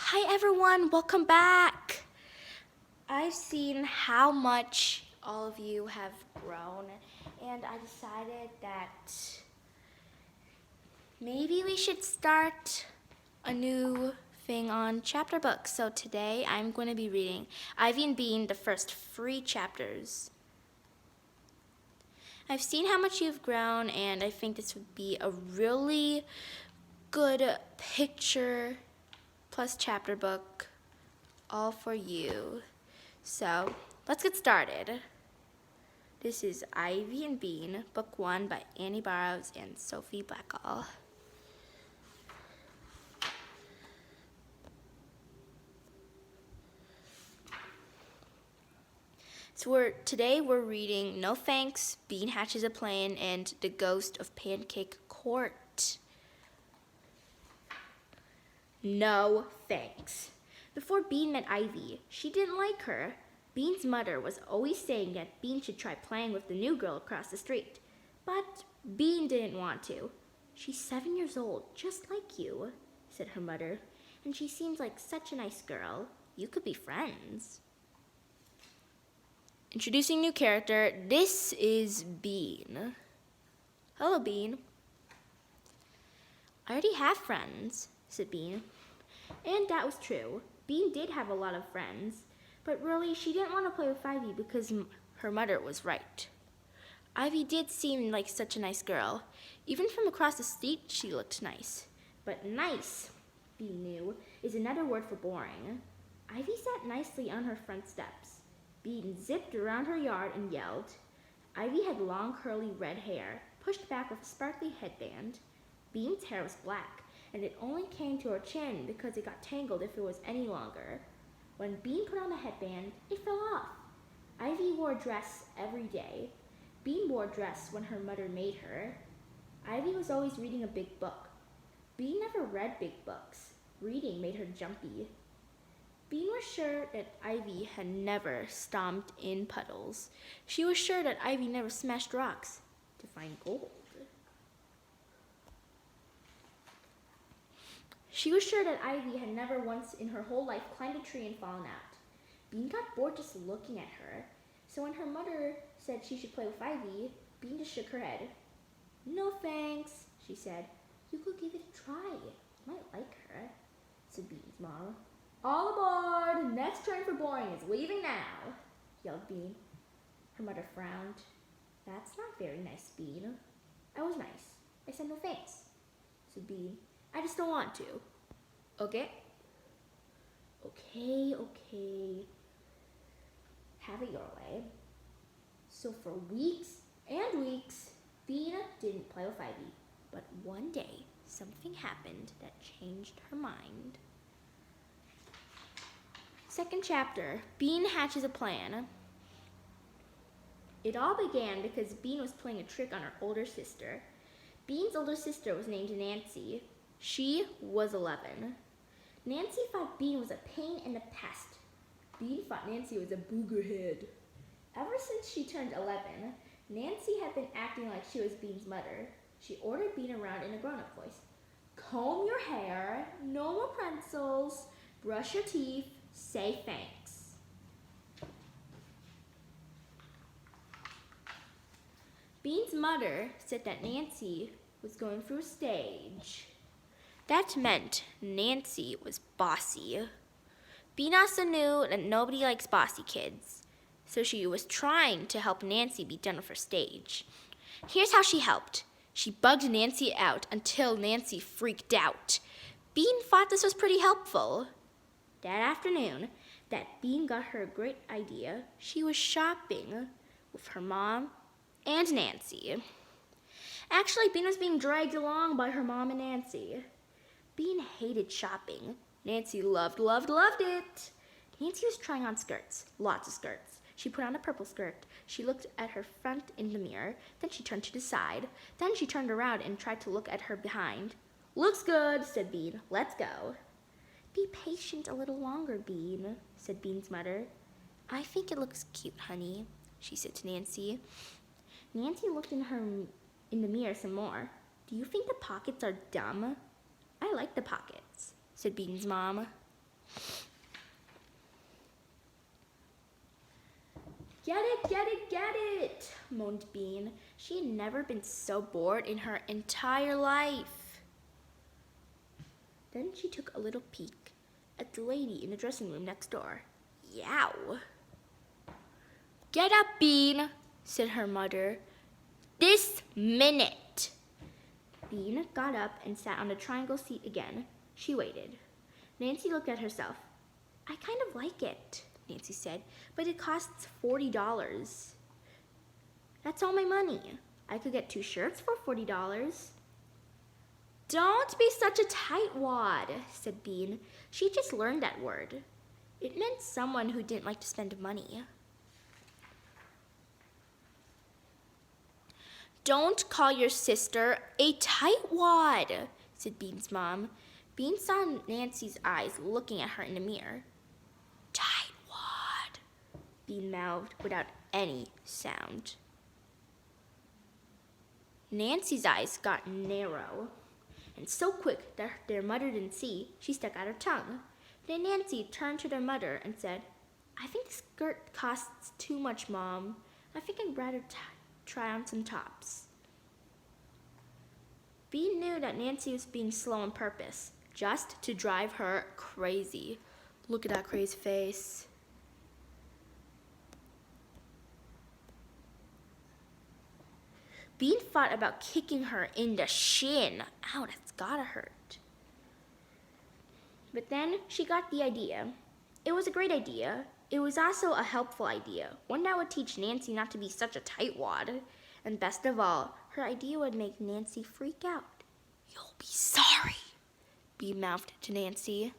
Hi everyone, welcome back. I've seen how much all of you have grown, and I decided that maybe we should start a new thing on chapter books. So today I'm going to be reading Ivy and Bean, the first 3 chapters. I've seen how much you've grown, and I think this would be a really good picture plus chapter book all for you. So let's get started. This is Ivy and Bean, book 1 by Annie Burroughs and Sophie Blackall. So today we're reading No Thanks, Bean Hatches a Plan, and The Ghost of Pancake Court. No thanks. Before Bean met Ivy, she didn't like her. Bean's mother was always saying that Bean should try playing with the new girl across the street. But Bean didn't want to. She's 7 years old, just like you, said her mother, and she seems like such a nice girl. You could be friends. Introducing new character, this is Bean. Hello, Bean. I already have friends, said Bean. And that was true. Bean did have a lot of friends, but really she didn't want to play with Ivy because her mother was right. Ivy did seem like such a nice girl. Even from across the street, she looked nice. But nice, Bean knew, is another word for boring. Ivy sat nicely on her front steps. Bean zipped around her yard and yelled. Ivy had long curly red hair, pushed back with a sparkly headband. Bean's hair was black, and it only came to her chin because it got tangled if it was any longer. When Bean put on the headband, it fell off. Ivy wore a dress every day. Bean wore a dress when her mother made her. Ivy was always reading a big book. Bean never read big books. Reading made her jumpy. Bean was sure that Ivy had never stomped in puddles. She was sure that Ivy never smashed rocks to find gold. She was sure that Ivy had never once in her whole life climbed a tree and fallen out. Bean got bored just looking at her, so when her mother said she should play with Ivy, Bean just shook her head. No thanks, she said. You could give it a try. You might like her, said Bean's mom. All aboard! Next train for Boring is leaving now, yelled Bean. Her mother frowned. That's not very nice, Bean. I was nice. I said no thanks, said Bean. I just don't want to. Okay? Okay. Have it your way. So for weeks and weeks, Bean didn't play with Ivy. But one day, something happened that changed her mind. Second chapter, Bean hatches a plan. It all began because Bean was playing a trick on her older sister. Bean's older sister was named Nancy. She was 11. Nancy thought Bean was a pain in the pest. Bean thought Nancy was a boogerhead. Ever since she turned 11, Nancy had been acting like she was Bean's mother. She ordered Bean around in a grown-up voice. Comb your hair, no more pencils, brush your teeth, say thanks. Bean's mother said that Nancy was going through a stage. That meant Nancy was bossy. Bean also knew that nobody likes bossy kids, so she was trying to help Nancy be done with her stage. Here's how she helped. She bugged Nancy out until Nancy freaked out. Bean thought this was pretty helpful. That afternoon, that Bean got her a great idea. She was shopping with her mom and Nancy. Actually, Bean was being dragged along by her mom and Nancy. Bean hated shopping. Nancy loved it. Nancy was trying on skirts, lots of skirts. She put on a purple skirt. She looked at her front in the mirror. Then she turned to the side. Then she turned around and tried to look at her behind. Looks good, said Bean. Let's go. Be patient a little longer, Bean, said Bean's mother. I think it looks cute, honey, she said to Nancy. Nancy looked in the mirror some more. Do you think the pockets are dumb? I like the pockets, said Bean's mom. get it, moaned Bean. She had never been so bored in her entire life. Then she took a little peek at the lady in the dressing room next door. Yow! Get up, Bean, said her mother. This minute! Bean got up and sat on the triangle seat again. She waited. Nancy looked at herself. I kind of like it, Nancy said, but it costs $40. That's all my money. I could get 2 shirts for $40. Don't be such a tightwad, said Bean. She just learned that word. It meant someone who didn't like to spend money. Don't call your sister a tightwad, said Bean's mom. Bean saw Nancy's eyes looking at her in the mirror. Tightwad, Bean mouthed without any sound. Nancy's eyes got narrow, and so quick that their mother didn't see, she stuck out her tongue. Then Nancy turned to their mother and said, I think the skirt costs too much, Mom. I think I'd rather try on some tops. Bean knew that Nancy was being slow on purpose, just to drive her crazy. Look at that crazy face. Bean thought about kicking her in the shin. Ow, that's gotta hurt. But then she got the idea. It was a great idea. It was also a helpful idea, one that would teach Nancy not to be such a tightwad. And best of all, her idea would make Nancy freak out. You'll be sorry, Bean mouthed to Nancy.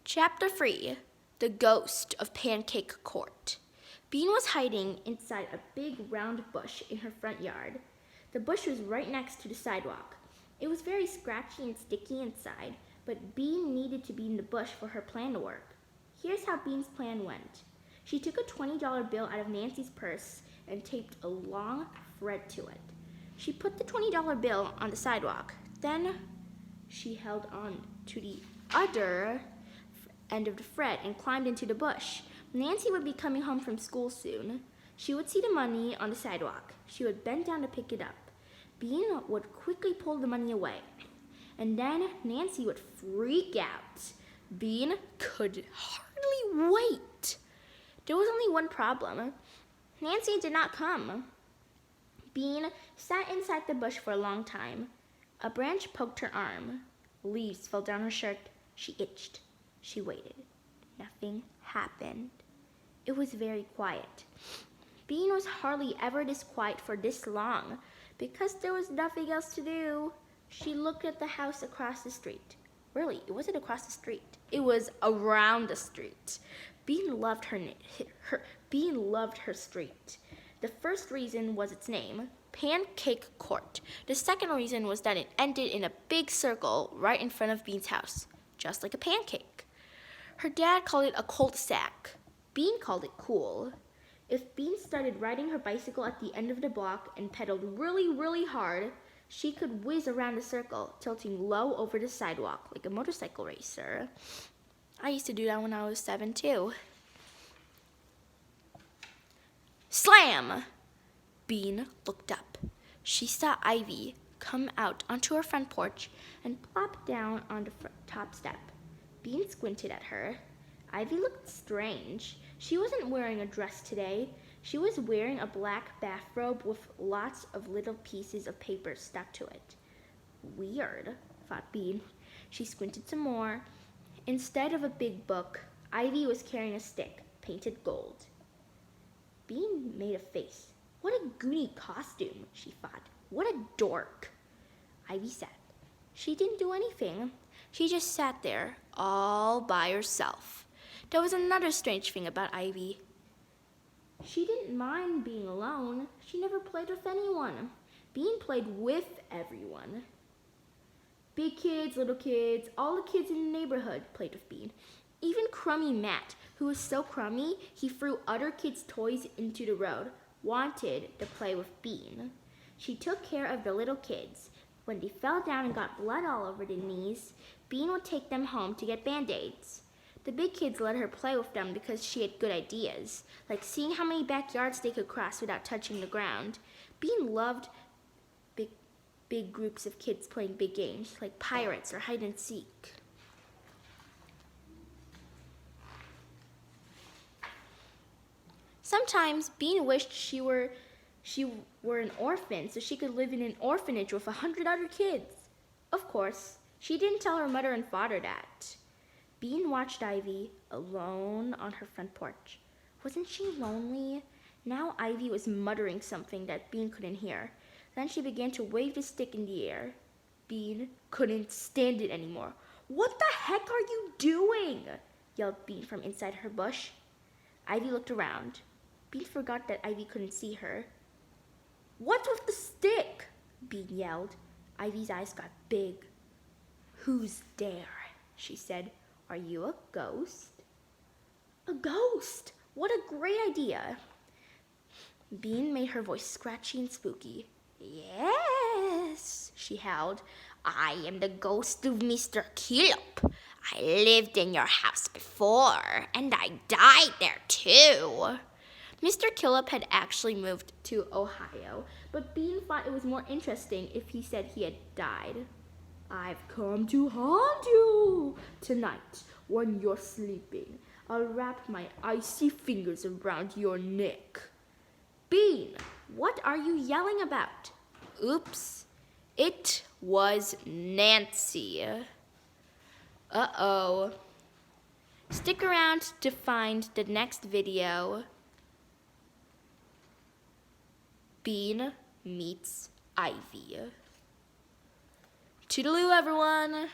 Chapter 3, The Ghost of Pancake Court. Bean was hiding inside a big round bush in her front yard. The bush was right next to the sidewalk. It was very scratchy and sticky inside, but Bean needed to be in the bush for her plan to work. Here's how Bean's plan went. She took a $20 bill out of Nancy's purse and taped a long thread to it. She put the $20 bill on the sidewalk. Then she held on to the other end of the thread and climbed into the bush. Nancy would be coming home from school soon. She would see the money on the sidewalk. She would bend down to pick it up. Bean would quickly pull the money away. And then Nancy would freak out. Bean could hardly wait. There was only one problem. Nancy did not come. Bean sat inside the bush for a long time. A branch poked her arm. Leaves fell down her shirt. She itched. She waited. Nothing happened. It was very quiet. Bean was hardly ever this quiet for this long because there was nothing else to do. She looked at the house across the street. Really, it wasn't across the street. It was around the street. Bean loved her street. The first reason was its name, Pancake Court. The second reason was that it ended in a big circle right in front of Bean's house, just like a pancake. Her dad called it a cul-de-sac. Bean called it cool. If Bean started riding her bicycle at the end of the block and pedaled really, really hard, she could whiz around the circle, tilting low over the sidewalk like a motorcycle racer. I used to do that when I was 7 too. Slam! Bean looked up. She saw Ivy come out onto her front porch and plop down on the top step. Bean squinted at her. Ivy looked strange. She wasn't wearing a dress today. She was wearing a black bathrobe with lots of little pieces of paper stuck to it. Weird, thought Bean. She squinted some more. Instead of a big book, Ivy was carrying a stick, painted gold. Bean made a face. What a goony costume, she thought. What a dork. Ivy sat. She didn't do anything. She just sat there, all by herself. There was another strange thing about Ivy. She didn't mind being alone. She never played with anyone. Bean played with everyone. Big kids, little kids, all the kids in the neighborhood played with Bean. Even Crummy Matt, who was so crummy, he threw other kids' toys into the road, wanted to play with Bean. She took care of the little kids. When they fell down and got blood all over their knees, Bean would take them home to get Band-Aids. The big kids let her play with them because she had good ideas, like seeing how many backyards they could cross without touching the ground. Bean loved big groups of kids playing big games, like pirates or hide and seek. Sometimes Bean wished she were an orphan so she could live in an orphanage with 100 other kids. Of course, she didn't tell her mother and father that. Bean watched Ivy alone on her front porch. Wasn't she lonely? Now Ivy was muttering something that Bean couldn't hear. Then she began to wave the stick in the air. Bean couldn't stand it anymore. "What the heck are you doing?" yelled Bean from inside her bush. Ivy looked around. Bean forgot that Ivy couldn't see her. "What's with the stick?" Bean yelled. Ivy's eyes got big. "Who's there?" she said. "Are you a ghost?" "A ghost? What a great idea!" Bean made her voice scratchy and spooky. "Yes," she howled. "I am the ghost of Mr. Killop. I lived in your house before, and I died there too." Mr. Killop had actually moved to Ohio, but Bean thought it was more interesting if he said he had died. "I've come to haunt you. Tonight, when you're sleeping, I'll wrap my icy fingers around your neck." "Bean, what are you yelling about?" Oops, it was Nancy. Uh-oh. Stick around to find the next video. Bean meets Ivy. Toodaloo, everyone.